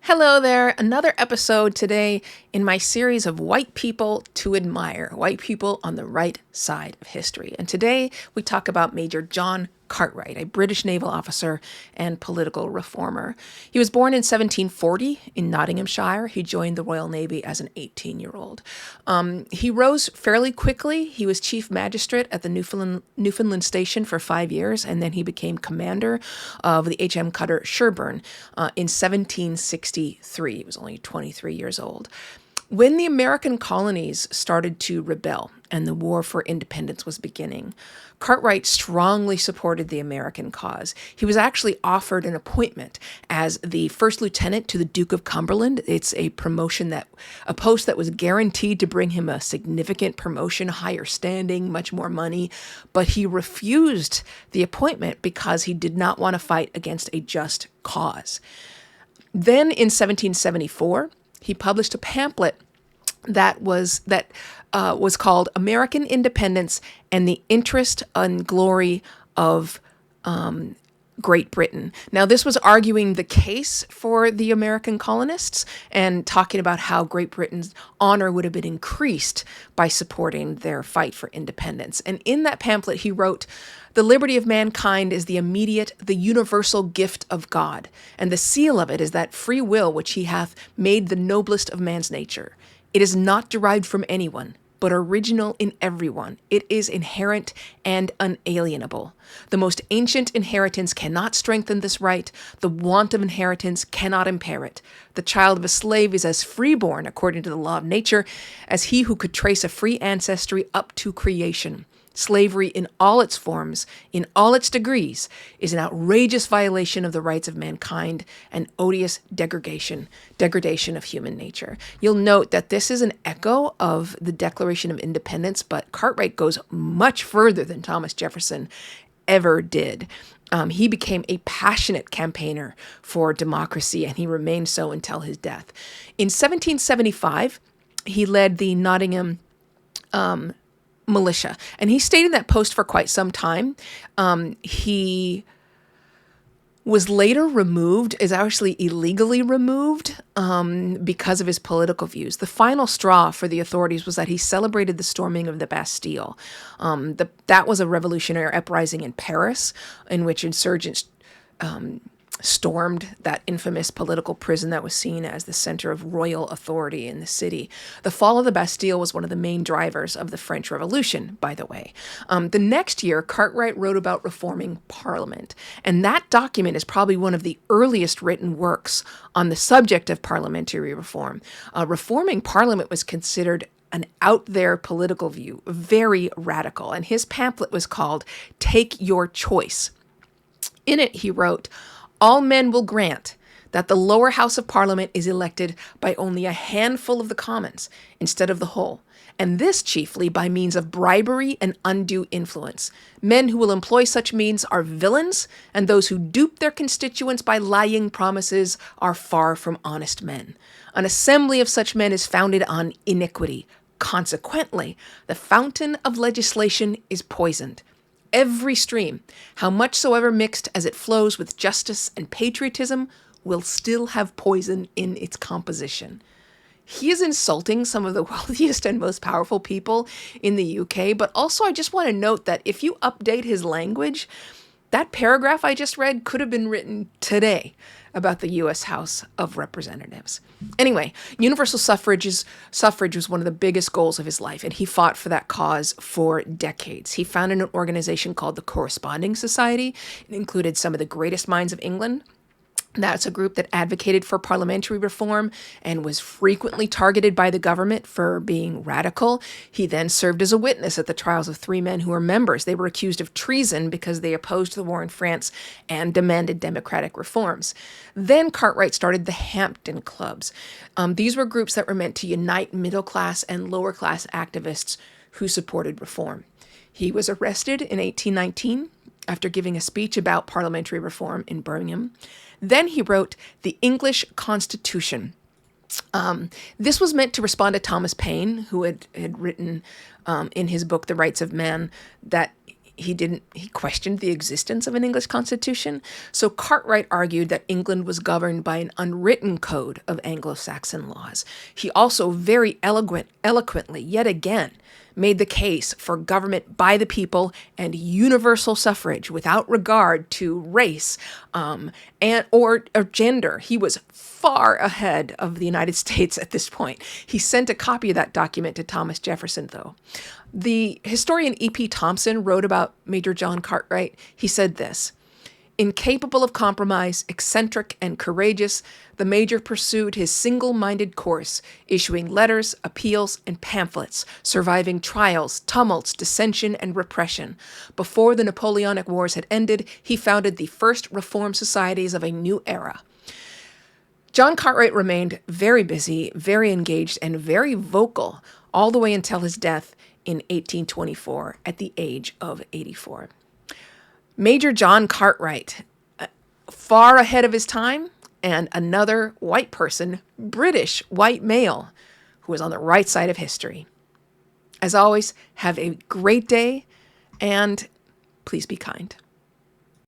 Hello there, another episode today in my series of white people to admire, white people on the right side of history. And today we talk about Major John Cartwright, a British naval officer and political reformer. He was born in 1740 in Nottinghamshire. He joined the Royal Navy as an 18-year-old. He rose fairly quickly. He was chief magistrate at the Newfoundland station for 5 years, and then he became commander of the HM cutter Sherburne in 1763. He was only 23 years old. When the American colonies started to rebel and the war for independence was beginning, Cartwright strongly supported the American cause. He was actually offered an appointment as the first lieutenant to the Duke of Cumberland. It's a post that was guaranteed to bring him a significant promotion, higher standing, much more money, but he refused the appointment because he did not want to fight against a just cause. Then in 1774, he published a pamphlet that was called American Independence and the Interest and Glory of Great Britain. Now, this was arguing the case for the American colonists and talking about how Great Britain's honor would have been increased by supporting their fight for independence. And in that pamphlet, he wrote, "The liberty of mankind is the immediate, the universal gift of God, and the seal of it is that free will which he hath made the noblest of man's nature. It is not derived from anyone, but original in everyone. It is inherent and unalienable. The most ancient inheritance cannot strengthen this right. The want of inheritance cannot impair it. The child of a slave is as freeborn, according to the law of nature, as he who could trace a free ancestry up to creation. Slavery in all its forms, in all its degrees, is an outrageous violation of the rights of mankind and odious degradation of human nature." You'll note that this is an echo of the Declaration of Independence, but Cartwright goes much further than Thomas Jefferson ever did. He became a passionate campaigner for democracy, and he remained so until his death. In 1775, he led the Nottingham militia, and he stayed in that post for quite some time. He was later removed, is actually illegally removed because of his political views. The final straw for the authorities was that he celebrated the storming of the Bastille. That was a revolutionary uprising in Paris in which insurgents stormed that infamous political prison that was seen as the center of royal authority in the city. The fall of the Bastille was one of the main drivers of the French Revolution, by the way. The next year, Cartwright wrote about reforming Parliament, and that document is probably one of the earliest written works on the subject of parliamentary reform. Reforming Parliament was considered an out there political view, very radical, and his pamphlet was called Take Your Choice. In it, he wrote, "All men will grant that the lower house of Parliament is elected by only a handful of the Commons instead of the whole, and this chiefly by means of bribery and undue influence. Men who will employ such means are villains, and those who dupe their constituents by lying promises are far from honest men. An assembly of such men is founded on iniquity. Consequently, the fountain of legislation is poisoned. Every stream, how much soever mixed as it flows with justice and patriotism, will still have poison in its composition." He is insulting some of the wealthiest and most powerful people in the UK, but also I just want to note that if you update his language, that paragraph I just read could have been written today about the U.S. House of Representatives. Anyway, universal suffrage was one of the biggest goals of his life, and he fought for that cause for decades. He founded an organization called the Corresponding Society. It included some of the greatest minds of England. That's a group that advocated for parliamentary reform and was frequently targeted by the government for being radical. He then served as a witness at the trials of 3 men who were members. They were accused of treason because they opposed the war in France and demanded democratic reforms. Then Cartwright started the Hampden Clubs. These were groups that were meant to unite middle-class and lower-class activists who supported reform. He was arrested in 1819 after giving a speech about parliamentary reform in Birmingham. Then he wrote the English Constitution. This was meant to respond to Thomas Paine, who had written in his book, The Rights of Man, that He questioned the existence of an English constitution. So Cartwright argued that England was governed by an unwritten code of Anglo-Saxon laws. He also very eloquently, yet again, made the case for government by the people and universal suffrage without regard to race or gender. He was far ahead of the United States at this point. He sent a copy of that document to Thomas Jefferson, though. The historian E.P. Thompson wrote about Major John Cartwright. He said this: incapable of compromise, eccentric and courageous, the Major pursued his single-minded course, issuing letters, appeals, and pamphlets, surviving trials, tumults, dissension, and repression. Before the Napoleonic Wars had ended, he founded the first reform societies of a new era. John Cartwright remained very busy, very engaged, and very vocal all the way until his death in 1824 at the age of 84. Major John Cartwright, far ahead of his time, and another white person, British white male, who was on the right side of history. As always, have a great day, and please be kind.